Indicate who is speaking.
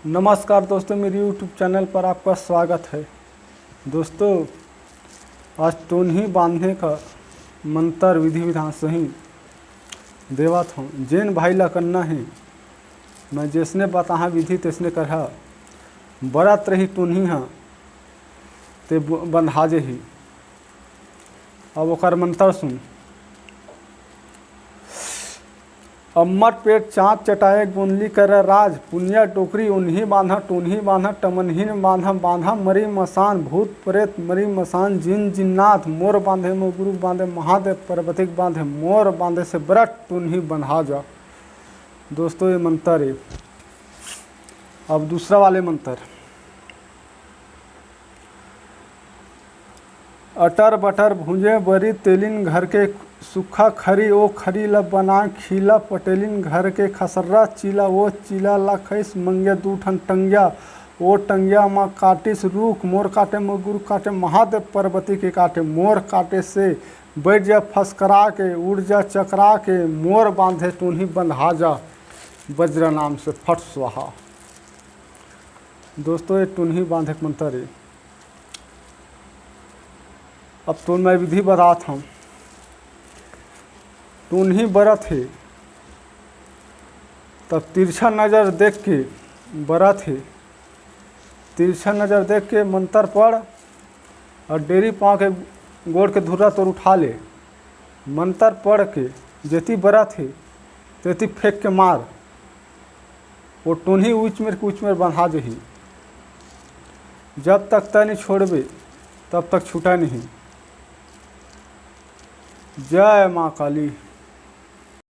Speaker 1: नमस्कार दोस्तों, मेरे YouTube चैनल पर आपका स्वागत है। दोस्तों, आज टोन्ही बांधने का मंत्र विधि विधान सही देवत हूँ। जेन भाई ला करना है, मैं जैसने बताहा विधि तैसने करहा। बरत रही टोन्ही हाँ ते बंधा जे ही। अब ओकर मंत्र सुन। अम्मट पेट चाँप चटाए गोंदली कर राज, पुनिया टोकरी उन्हीं बांधा टोन्ही बांधा, टमनहीन बांधा बांधा मरी मसान, भूत प्रेत मरी मसान, जिन जिन्नाथ मोर बांधे मोर गुरु बांधे, महादेव पर्वतिक बांधे मोर बांधे से बरट टोन्ही बंधा जा। दोस्तों, ये मंत्र है। अब दूसरा वाले मंत्र। अटर बटर भूंजे बरी तेलिन घर के सूखा खरी ओ खरी ला बना खीला पटेलिन घर के खसर्रा चीला ओ चीला ला खैस मंगे दूठन टंगिया ओ टंगिया माँ काटिस रूख मोर काटे मोर गुरु काटे, महादेव पर्वती के काटे मोर काटे से बैठ जा फसकरा के उड़ जा चकरा के, मोर बांधे टोन्ही बंधा जा वज्र नाम से फट स्वाहा। दोस्तों, ये टोन्ही बांधे के मंत्र है। अब तो मैं विधि बताता हूँ। टोन्ही बरत है तब तिरछा नज़र देख के बरत है, तिरछा नज़र देख के मंत्र पढ़ और डेरी पाँव के गोड़ के धुर्रा तोड़ उठा ले। मंत्र पढ़ के जेती बरत है तेती फेंक के मार, वो टोन्ही ऊँच में बंधा जही। जब तक तय नहीं छोड़बे तब तक छूटा नहीं। जय माँ काली।